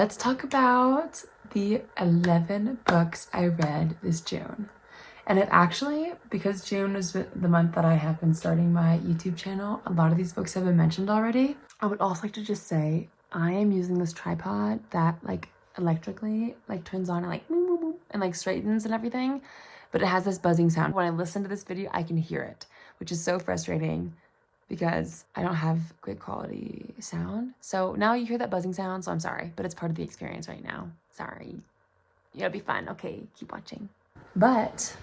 let's talk about the 11 books I read this June. And it actually, because June is the month that I have been starting my YouTube channel, a lot of these books have been mentioned already. I would also like to just say, I am using this tripod that like electrically like turns on and like and like straightens and everything, but it has this buzzing sound. When I listen to this video, I can hear it, which is so frustrating because I don't have great quality sound. So now you hear that buzzing sound, so I'm sorry, but it's part of the experience right now. Sorry. It'll be fun. Okay, keep watching. But,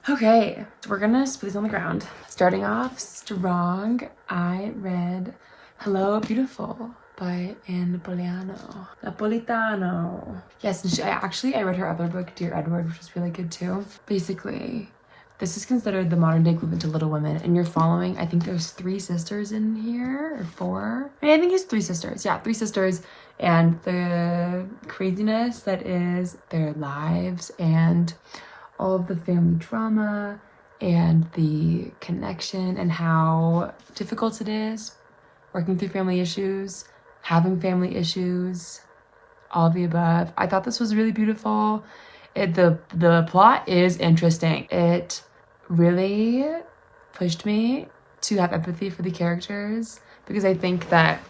okay, so we're gonna put these on the ground. Starting off strong, I read Hello Beautiful by Napolitano. Yes, and I read her other book, Dear Edward, which was really good too. Basically, this is considered the modern day equivalent to Little Women, and you're following, I think there's 3 sisters in here, or 4. I think it's 3 sisters. Yeah, 3 sisters, and the craziness that is their lives, and all of the family drama, and the connection, and how difficult it is working through family issues, having family issues, all of the above. I thought this was really beautiful. The plot is interesting. It really pushed me to have empathy for the characters, because I think that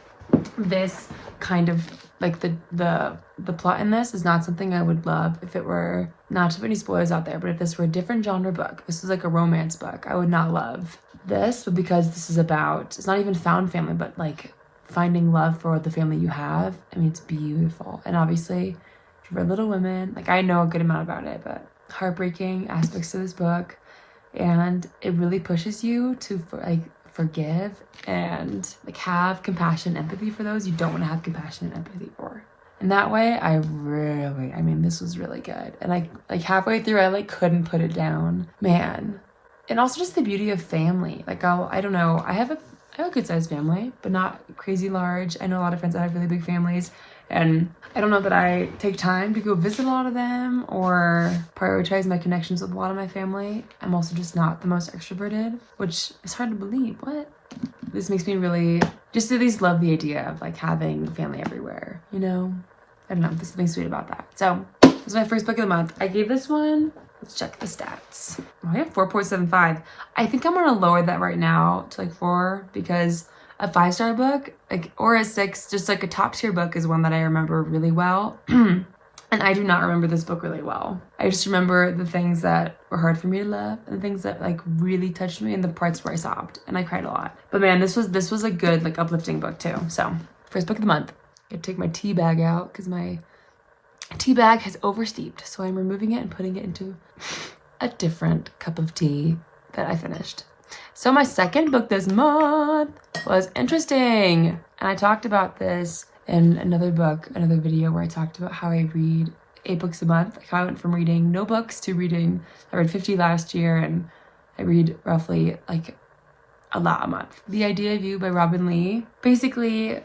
this kind of like the plot in this is not something I would love if it were, not to put any spoilers out there, but if this were a different genre book, this was like a romance book, I would not love this. But because this is about, it's not even found family, but like finding love for the family you have, I mean, it's beautiful. And obviously if you read Little Women, like I know a good amount about it, but heartbreaking aspects to this book, and it really pushes you to forgive and like have compassion and empathy for those you don't want to have compassion and empathy for. And that way, I mean, this was really good. And I like halfway through, I like couldn't put it down, man. And also just the beauty of family. Like I don't know, I have a good sized family, but not crazy large. I know a lot of friends that have really big families, and I don't know that I take time to go visit a lot of them or prioritize my connections with a lot of my family. I'm also just not the most extroverted, which is hard to believe. What? This makes me really just at least love the idea of like having family everywhere, you know? I don't know, there's something sweet about that. So this is my first book of the month. I gave this one, let's check the stats. Oh, I have 4.75. I think I'm gonna lower that right now to like 4, because a 5-star book, like, or a 6, just like a top tier book, is one that I remember really well. And I do not remember this book really well. I just remember the things that were hard for me to love, and the things that like really touched me, and the parts where I sobbed and I cried a lot. But man, this was a good like uplifting book too. So first book of the month. I take my tea bag out because my tea bag has oversteeped, so I'm removing it and putting it into a different cup of tea that I finished. So my second book this month was interesting, and I talked about this in another video where I talked about how I read 8 books a month, like how I went from reading no books to reading, I read 50 last year, and I read roughly like a lot a month. The Idea of You by Robinne Lee. Basically a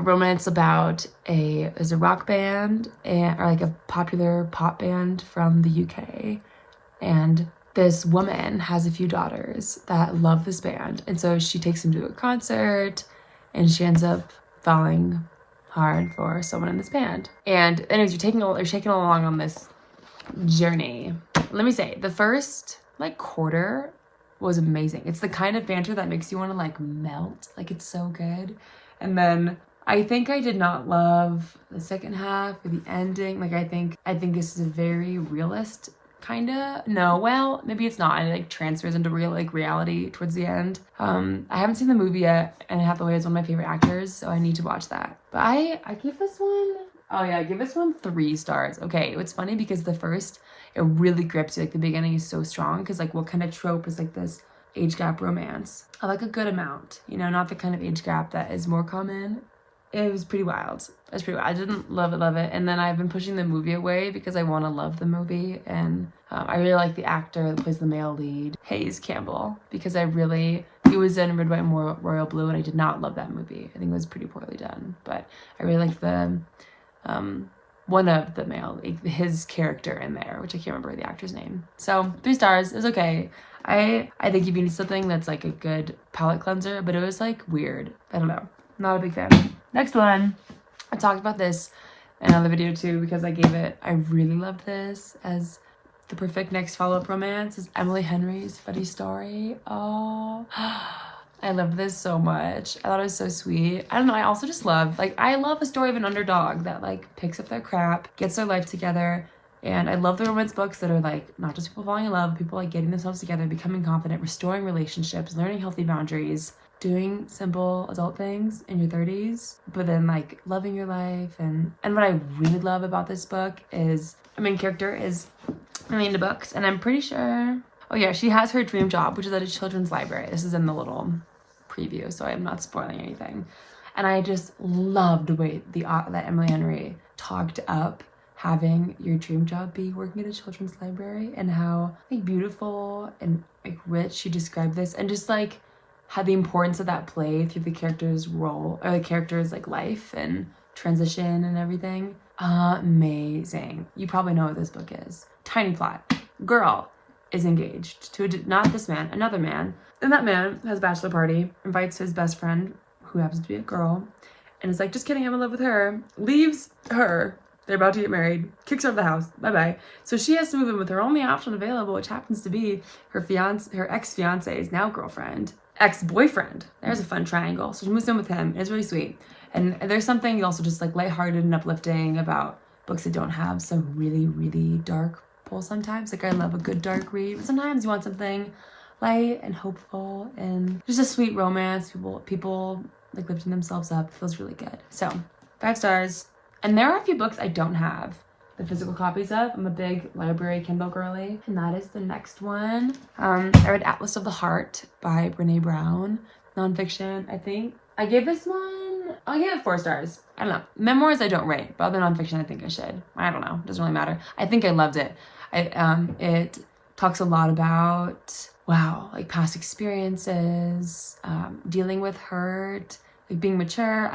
romance about there's a rock band, or like a popular pop band from the UK, and this woman has a few daughters that love this band, and so she takes them to a concert, and she ends up falling hard for someone in this band. And anyways, you're taking along on this journey. Let me say, the first like quarter was amazing. It's the kind of banter that makes you want to like melt. Like, it's so good. And then I think I did not love the second half or the ending. Like, I think this is a very realist kinda. No, well, maybe it's not. And it like transfers into reality towards the end. I haven't seen the movie yet, and Hathaway is one of my favorite actors, so I need to watch that. But I give this one, oh yeah, I give this one 3 stars. Okay, it's funny because the first, it really grips you. Like, the beginning is so strong, because like what kind of trope is like this age gap romance? I like a good amount, you know, not the kind of age gap that is more common. It was pretty wild. It was pretty wild. I didn't love it. And then I've been pushing the movie away because I want to love the movie. And I really like the actor that plays the male lead, Hayes Campbell, because he was in Red, White, and Royal Blue, and I did not love that movie. I think it was pretty poorly done. But I really like the, one of the male, his character in there, which I can't remember the actor's name. So 3 stars. It was okay. I think if you need something that's like a good palate cleanser, but it was like weird. I don't know. Not a big fan. Next one. I talked about this in another video too because I really love this as the perfect next follow-up romance is Emily Henry's Funny Story. Oh, I love this so much. I thought it was so sweet. I don't know, I also just love, I love a story of an underdog that picks up their crap, gets their life together. And I love the romance books that are not just people falling in love, people getting themselves together, becoming confident, restoring relationships, learning healthy boundaries, doing simple adult things in your 30s, but then loving your life. And what I really love about this book is the main character is really into books, and I'm pretty sure, oh yeah, she has her dream job, which is at a children's library. This is in the little preview, so I'm not spoiling anything. And I just loved the way that Emily Henry talked up having your dream job be working at a children's library, and how beautiful and rich she described this, and just how the importance of that played through the character's role, or the character's life and transition and everything. Amazing. You probably know what this book is. Tiny plot. Girl is engaged to not this man, another man. And that man has a bachelor party, invites his best friend, who happens to be a girl, and is just kidding, I'm in love with her. Leaves her. They're about to get married. Kicks her out of the house. Bye-bye. So she has to move in with her only option available, which happens to be her ex-fiance's now girlfriend. Ex-boyfriend. There's a fun triangle. So she moves in with him. It's really sweet. And there's something also just lighthearted and uplifting about books that don't have some really, really dark pull sometimes. I love a good dark read, but sometimes you want something light and hopeful and just a sweet romance. People lifting themselves up. It feels really good. So 5 stars. And there are a few books I don't have the physical copies of. I'm a big library Kindle girly. And that is the next one. I read Atlas of the Heart by Brene Brown. Non-fiction, I think. I gave this one, I'll give it 4 stars. I don't know. Memoirs I don't rate, but other non-fiction I think I should. I don't know. Doesn't really matter. I think I loved it. It talks a lot about, past experiences, dealing with hurt, being mature.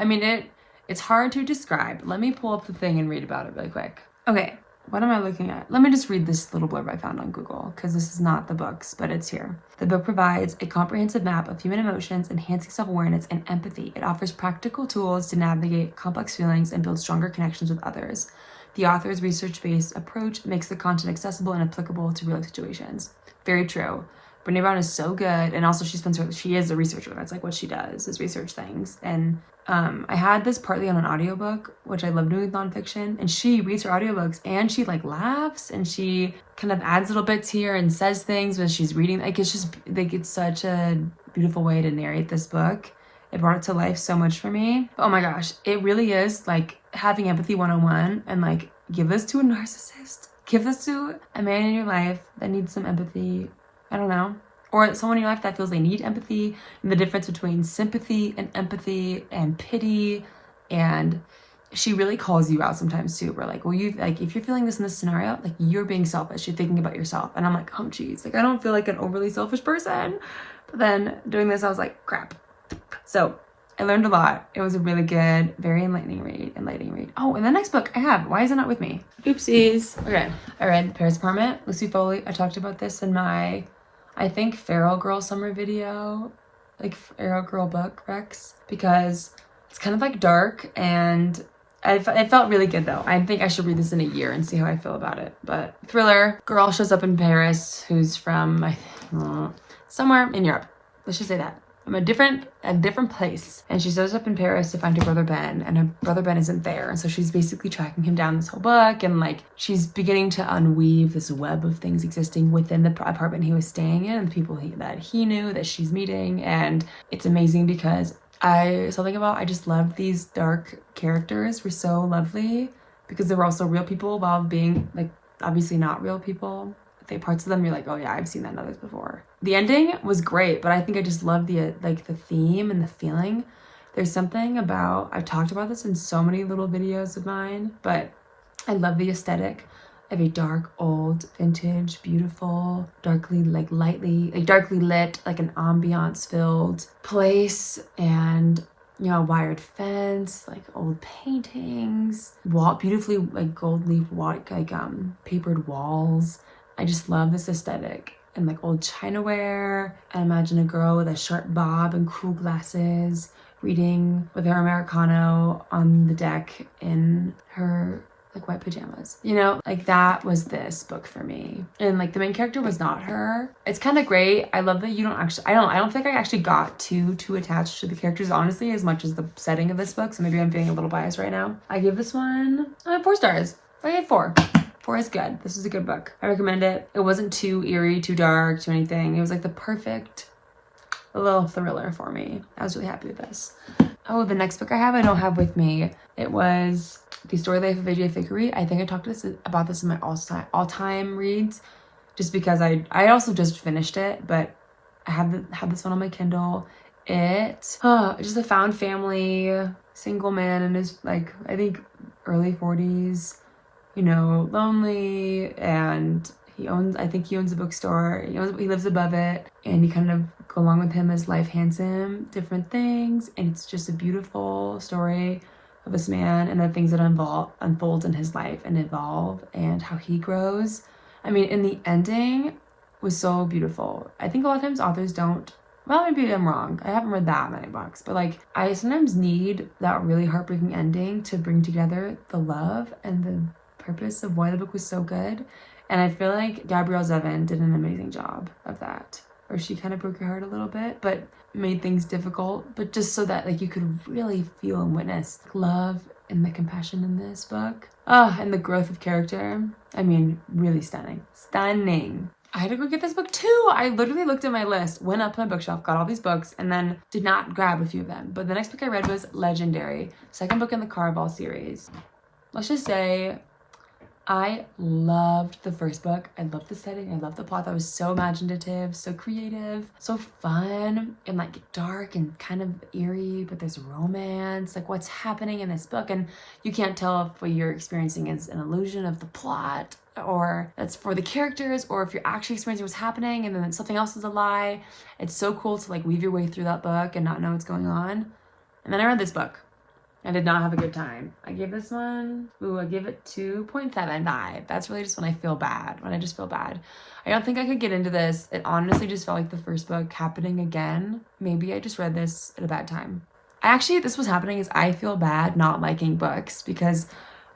It's hard to describe. Let me pull up the thing and read about it really quick. Okay, what am I looking at? Let me just read this little blurb I found on Google, because this is not the books, but it's here. The book provides a comprehensive map of human emotions, enhancing self-awareness and empathy. It offers practical tools to navigate complex feelings and build stronger connections with others. The author's research-based approach makes the content accessible and applicable to real situations. Very true. Brene Brown is so good, and also she is a researcher. That's what she does, is research things. And I had this partly on an audiobook, which I love doing with nonfiction, and she reads her audiobooks and she laughs and she kind of adds little bits here and says things when she's reading. It's just it's such a beautiful way to narrate this book. It brought it to life so much for me. Oh my gosh, it really is having empathy 101, and give this to a narcissist. Give this to a man in your life that needs some empathy. I don't know. Or someone in your life that feels they need empathy, and the difference between sympathy and empathy and pity. And she really calls you out sometimes too. We're if you're feeling this in this scenario, you're being selfish. You're thinking about yourself. And I'm oh geez, I don't feel like an overly selfish person. But then doing this, I was crap. So I learned a lot. It was a really good, very enlightening read. Oh, and the next book I have, why is it not with me? Oopsies. Okay, I read Paris Apartment, Lucey Foley. I talked about this in my, I think, Feral Girl summer video, Feral Girl book recs, because it's kind of dark, and it felt really good though. I think I should read this in a year and see how I feel about it. But thriller, girl shows up in Paris who's from somewhere in Europe. Let's just say that. From a different place, and she shows up in Paris to find her brother Ben, and her brother Ben isn't there, and so she's basically tracking him down this whole book, and she's beginning to unweave this web of things existing within the apartment he was staying in, and the people that he knew that she's meeting. And it's amazing because I just loved these dark characters. Were so lovely because they were also real people while being obviously not real people. Parts of them you're oh yeah, I've seen that in others before. The ending was great, but I think I just love the theme and the feeling. There's something about, I've talked about this in so many little videos of mine, but I love the aesthetic of a dark, old, vintage, beautiful, darkly darkly lit, an ambiance filled place, and wired fence, old paintings, beautifully gold leaf papered walls. I just love this aesthetic, and old chinaware. I imagine a girl with a sharp bob and cool glasses reading with her Americano on the deck in her like white pajamas, you know, like that was this book for me. And like the main character was not her. It's kind of great. I love that you don't actually, I don't think I actually got too attached to the characters, honestly, as much as the setting of this book. So maybe I'm feeling a little biased right now. I give this one 4 stars. I gave 4. 4 is good. This is a good book. I recommend it. It wasn't too eerie, too dark, too anything. It was like the perfect little thriller for me. I was really happy with this. Oh, the next book I don't have with me. It was The Story Life of AJ Fikery. I think I talked about this in my all-time reads, just because I also just finished it, but I had this one on my Kindle. It's just a found family, single man in his, like, I think early 40s, you know, lonely, and I think he owns a bookstore. He lives above it, and you kind of go along with him as life hands him different things, and it's just a beautiful story of this man and the things that unfold in his life and evolve and how he grows. I mean, in the ending was so beautiful. I think a lot of times authors don't, well, maybe I'm wrong. I haven't read that many books, but like I sometimes need that really heartbreaking ending to bring together the love and the purpose of why the book was so good. And I feel like Gabrielle Zevin did an amazing job of that. Or she kind of broke your heart a little bit, but made things difficult, but just so that like you could really feel and witness love and the compassion in this book. And the growth of character. I mean, really stunning. Stunning. I had to go get this book too. I literally looked at my list, went up on my bookshelf, got all these books, and then did not grab a few of them. But the next book I read was Legendary, second book in the Caraval series. Let's just say I loved the first book. I loved the setting. I loved the plot. That was so imaginative, so creative, so fun, and like dark and kind of eerie, but there's romance. Like what's happening in this book, and you can't tell if what you're experiencing is an illusion of the plot, or that's for the characters, or if you're actually experiencing what's happening and then something else is a lie. It's so cool to like weave your way through that book and not know what's going on. And then I read this book. I did not have a good time. I gave this one, I give it 2.75. That's really just when I feel bad, when I just feel bad. I don't think I could get into this. It honestly just felt like the first book happening again. Maybe I just read this at a bad time. This was happening is I feel bad not liking books because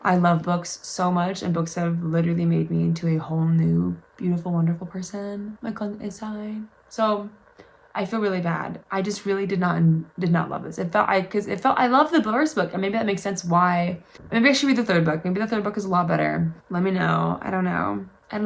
I love books so much, and books have literally made me into a whole new, beautiful, wonderful person, like on the inside. So I feel really bad. I just really did not love this. I love the first book, and maybe that makes sense why. Maybe I should read the third book. Maybe the third book is a lot better. Let me know. I don't know. I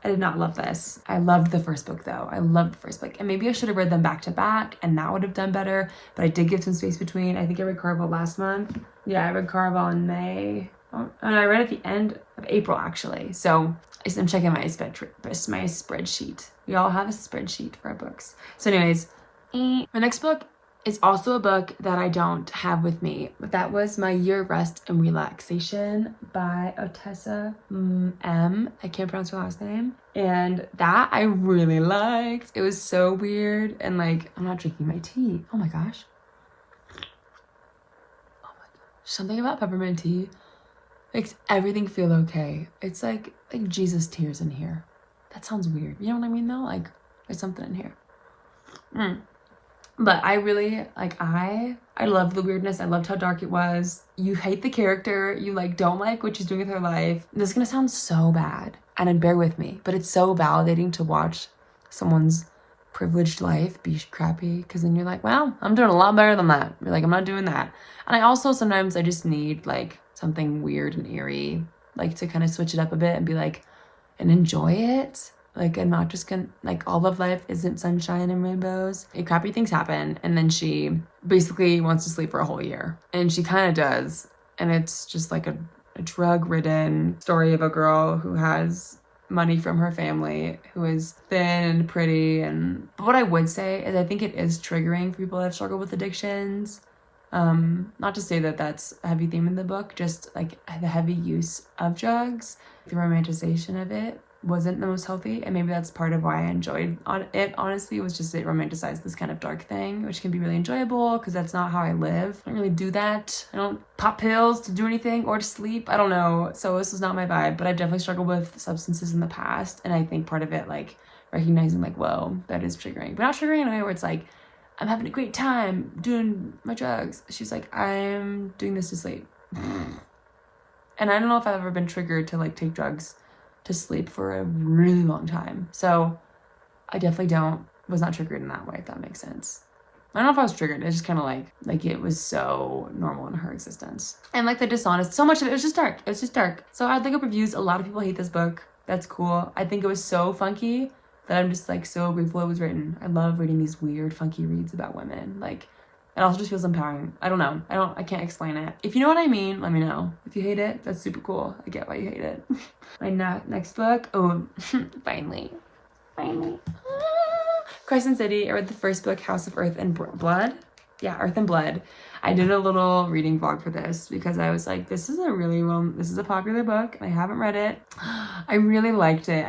did not love this. I loved the first book though. I loved the first book, and maybe I should have read them back to back, and that would have done better. But I did give some space between. I think I read Caraval last month. Yeah, I read Caraval in May. Oh, and I read at the end of April actually. So I'm checking my spreadsheet. We all have a spreadsheet for our books. So anyways, my next book is also a book that I don't have with me. But that was My Year of Rest and Relaxation by Ottessa M. I can't pronounce her last name. And that I really liked. It was so weird. And like, I'm not drinking my tea. Oh my gosh. Something about peppermint tea makes everything feel okay. It's like Jesus tears in here. That sounds weird. You know what I mean though? Like there's something in here. But I really, I loved the weirdness. I loved how dark it was. You hate the character. You don't like what she's doing with her life. This is gonna sound so bad, and bear with me, but it's so validating to watch someone's privileged life be crappy, because then you're like, well, I'm doing a lot better than that. You're like, I'm not doing that. And I also sometimes I just need something weird and eerie, to kind of switch it up a bit and be and enjoy it. I'm not just gonna, all of life isn't sunshine and rainbows. Crappy things happen, and then she basically wants to sleep for a whole year. And she kind of does. And it's just a drug-ridden story of a girl who has money from her family, who is thin and pretty. But what I would say is I think it is triggering for people that have struggled with addictions. Not to say that that's a heavy theme in the book, just the heavy use of drugs. The romanticization of it wasn't the most healthy, and maybe that's part of why I enjoyed it. Honestly, it was just it romanticized this kind of dark thing, which can be really enjoyable because that's not how I live. I don't really do that. I don't pop pills to do anything or to sleep. I don't know. So this was not my vibe, but I've definitely struggled with substances in the past, and I think part of it recognizing whoa, that is triggering, but not triggering in a way where it's I'm having a great time doing my drugs. She's like, I'm doing this to sleep. And I don't know if I've ever been triggered to like take drugs to sleep for a really long time. So I definitely was not triggered in that way, if that makes sense. I don't know if I was triggered. It's just kind of like it was so normal in her existence. And like the dishonest, so much of it was just dark. It was just dark. So I'd look up reviews. A lot of people hate this book. That's cool. I think it was so funky that I'm just like so grateful it was written. I love reading these weird, funky reads about women. Like, it also just feels empowering. I don't know. I can't explain it. If you know what I mean, let me know. If you hate it, that's super cool. I get why you hate it. My next book. Oh, finally. Crescent City. I read the first book, House of Earth and Blood. Yeah, Earth and Blood. I did a little reading vlog for this because I was like, this is a popular book. I haven't read it. I really liked it.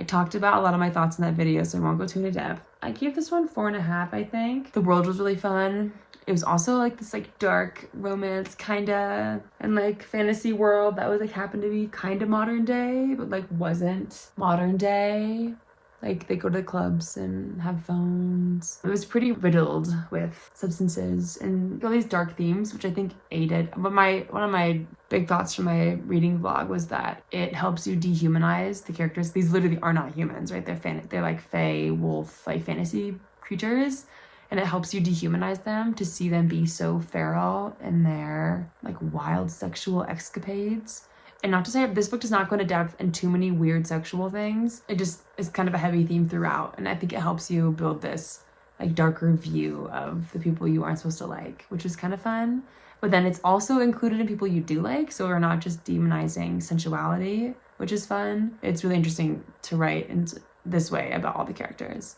I talked about a lot of my thoughts in that video, so I won't go too into depth. I gave this one 4.5, I think. The world was really fun. It was also like this like dark romance kinda and like fantasy world that was like happened to be kind of modern day, but like wasn't modern day. Like they go to the clubs and have phones. It was pretty riddled with substances and all these dark themes, which I think aided. But one of my big thoughts from my reading vlog was that it helps you dehumanize the characters. These literally are not humans, right? They're like fae, wolf, like fantasy creatures. And it helps you dehumanize them to see them be so feral in their like wild sexual escapades. And not to say this book does not go into depth in too many weird sexual things. It just is kind of a heavy theme throughout. And I think it helps you build this like darker view of the people you aren't supposed to like, which is kind of fun. But then it's also included in people you do like. So we're not just demonizing sensuality, which is fun. It's really interesting to write in this way about all the characters.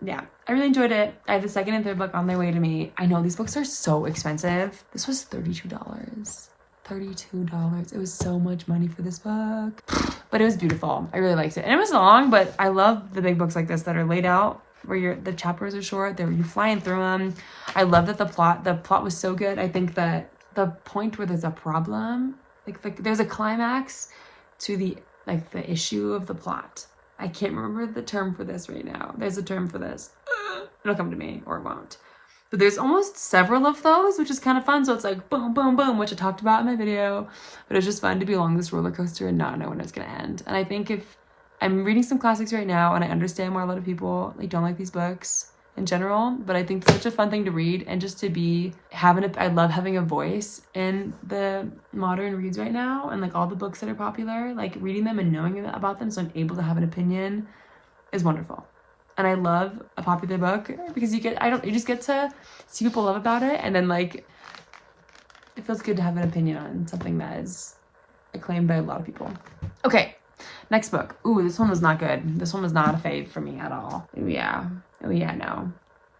Yeah, I really enjoyed it. I have the second and third book on their way to me. I know these books are so expensive. This was $32. $32. It was so much money for this book, but it was beautiful. I really liked it, and it was long, but I love the big books like this that are laid out where the chapters are short. You're flying through them. I love that the plot was so good. I think that the point where there's a problem, like there's a climax to the issue of the plot. I can't remember the term for this right now. There's a term for this. It'll come to me, or it won't. But there's almost several of those, which is kind of fun. So it's like boom, boom, boom, which I talked about in my video. But it was just fun to be along this roller coaster and not know when it's going to end. And I think if I'm reading some classics right now, and I understand why a lot of people like don't like these books in general, but I think it's such a fun thing to read and just to I love having a voice in the modern reads right now, and like all the books that are popular, like reading them and knowing about them so I'm able to have an opinion is wonderful. And I love a popular book because you just get to see people love about it, and then like it feels good to have an opinion on something that is acclaimed by a lot of people. Okay, next book. Ooh, this one was not good. This one was not a fave for me at all. Oh yeah, no.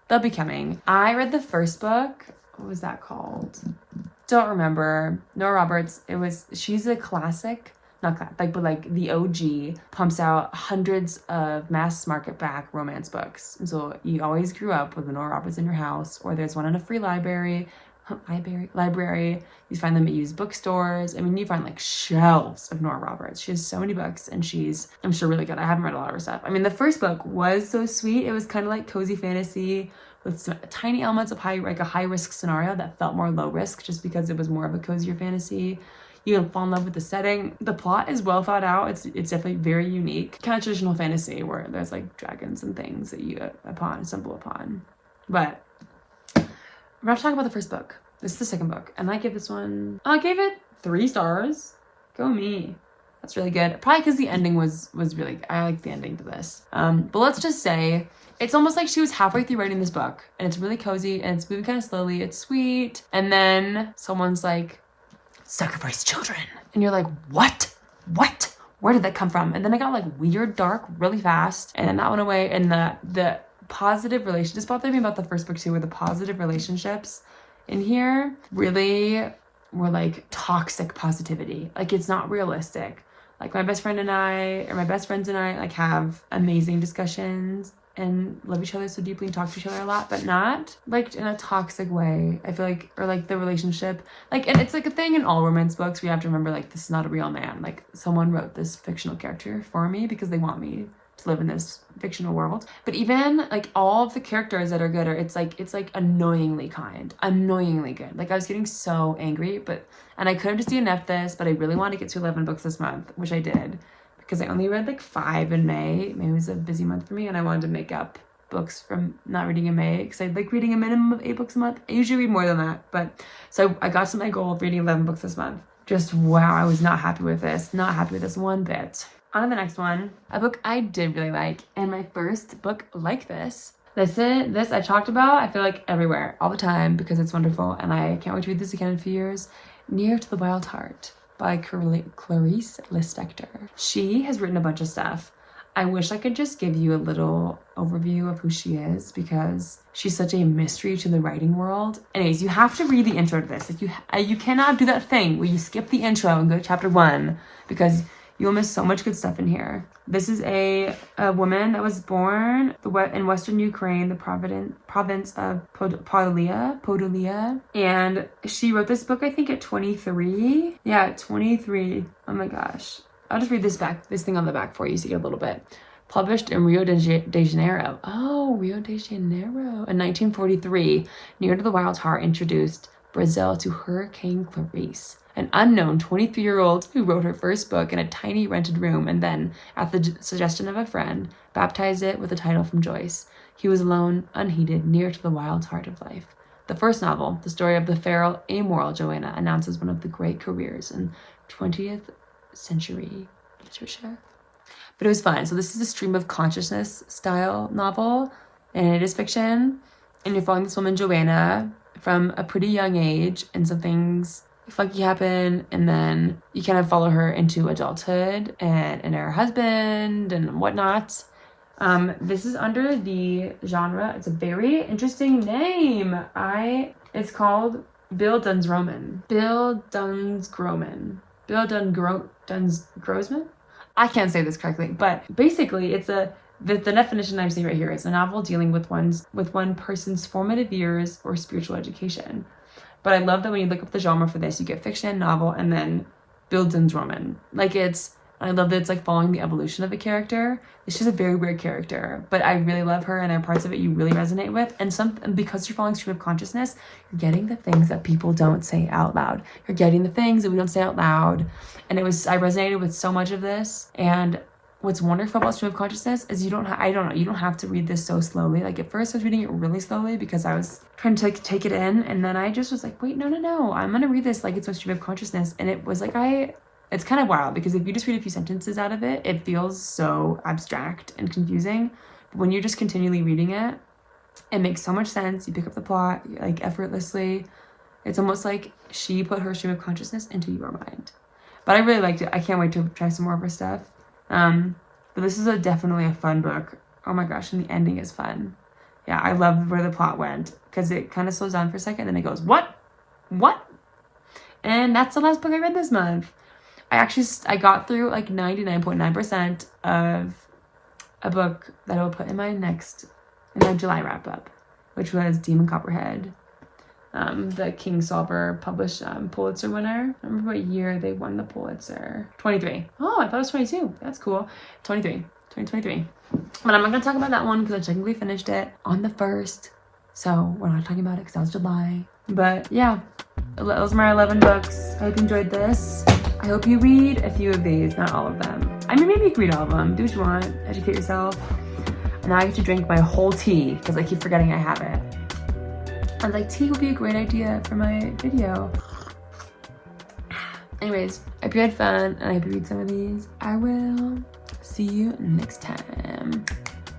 The Becoming. I read the first book. What was that called? Don't remember. Nora Roberts. She's a classic. But the OG pumps out hundreds of mass market back romance books. And so you always grew up with a Nora Roberts in your house, or there's one in a free library. You find them at used bookstores. I mean, you find like shelves of Nora Roberts. She has so many books, and I'm sure really good. I haven't read a lot of her stuff. I mean, the first book was so sweet. It was kind of like cozy fantasy with some tiny elements of a high risk scenario that felt more low risk just because it was more of a cozier fantasy. You can fall in love with the setting. The plot is well thought out. It's definitely very unique. Kind of traditional fantasy where there's like dragons and things that you stumble upon. But we're not talking about the first book. This is the second book. And I gave it 3 stars. Go me. That's really good. Probably because the ending was really, I like the ending to this. But let's just say, it's almost like she was halfway through writing this book. And it's really cozy and it's moving kind of slowly. It's sweet. And then someone's like, sacrifice children. And you're like, what? Where did that come from? And then it got like weird, dark, really fast. And then that went away. And the positive relationship, this bothered me about the first book too, where the positive relationships in here really were like toxic positivity. Like it's not realistic. Like my best friends and I like have amazing discussions and love each other so deeply and talk to each other a lot, but not like in a toxic way. I feel like, or like the relationship, like, and it's like a thing in all romance books. We have to remember like, this is not a real man. Like someone wrote this fictional character for me because they want me to live in this fictional world. But even like all of the characters that are good are it's like annoyingly kind, annoyingly good. Like I was getting so angry, and I could have just DNF'd this, but I really wanted to get to 11 books this month, which I did, because I only read like 5 in May. May was a busy month for me, and I wanted to make up books from not reading in May, because I like reading a minimum of 8 books a month. I usually read more than that, but so I got to my goal of reading 11 books this month. Just wow, I was not happy with this one bit. On to the next one, a book I did really like, and my first book like this. This I talked about, I feel like everywhere, all the time, because it's wonderful, and I can't wait to read this again in a few years. Near to the Wild Heart by Clairce Lispector. She has written a bunch of stuff. I wish I could just give you a little overview of who she is, because she's such a mystery to the writing world. Anyways, you have to read the intro to this. Like you cannot do that thing where you skip the intro and go to chapter 1, because you'll miss so much good stuff in here. This is a woman that was born in Western Ukraine, the province of Podolia. And she wrote this book, I think, at 23. Yeah, 23. Oh my gosh. I'll just read this thing on the back for you so you get a little bit. Published in Rio de Janeiro. Oh, Rio de Janeiro. In 1943, Near to the Wild Heart introduced Brazil to Hurricane Clarice, an unknown 23-year-old who wrote her first book in a tiny rented room and then, at the suggestion of a friend, baptized it with a title from Joyce. He was alone, unheeded, near to the wild heart of life. The first novel, the story of the feral, amoral Joanna, announces one of the great careers in 20th century literature. But it was fun. So this is a stream of consciousness style novel, and it is fiction. And you're following this woman, Joanna, from a pretty young age, and some things funky happen, and then you kind of follow her into adulthood and her husband and whatnot. This is under the genre. It's a very interesting name. It's called Bill Dunsgroman. Dunsgroman? I can't say this correctly, but basically it's the definition I'm seeing right here is a novel dealing with one person's formative years or spiritual education. But I love that when you look up the genre for this, you get fiction, novel, and then Bill Dunsgroman. I love that it's like following the evolution of a character. It's just a very weird character, but I really love her, and there are parts of it you really resonate with. And because you're following stream of consciousness, you're getting the things that people don't say out loud. You're getting the things that we don't say out loud. And I resonated with so much of this. And what's wonderful about stream of consciousness is you don't have to read this so slowly. Like at first I was reading it really slowly because I was trying to take it in, and then I just was like, wait, no, I'm gonna read this like it's a stream of consciousness. And it was like it's kind of wild, because if you just read a few sentences out of it, it feels so abstract and confusing. But when you're just continually reading it, it makes so much sense. You pick up the plot like effortlessly. It's almost like she put her stream of consciousness into your mind. But I really liked it. I can't wait to try some more of her stuff. But this is definitely a fun book. Oh my gosh, and the ending is fun. Yeah, I love where the plot went, because it kind of slows down for a second, and then it goes, what? And that's the last book I read this month. I got through like 99.9% of a book that I'll put in my July wrap up, which was Demon Copperhead, the Kingsolver published Pulitzer winner. I remember what year they won the Pulitzer. 23. Oh, I thought it was 22. That's cool. 2023. But I'm not going to talk about that one because I technically finished it on the 1st. So we're not talking about it because that was July. But yeah, those are my 11 books. I hope you enjoyed this. I hope you read a few of these, not all of them. I mean, maybe you can read all of them. Do what you want. Educate yourself. And now I get to drink my whole tea because I keep forgetting I have it. I was like, tea would be a great idea for my video. Anyways, I hope you had fun, and I hope you read some of these. I will see you next time.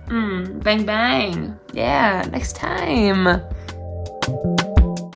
Bang, bang. Yeah, next time.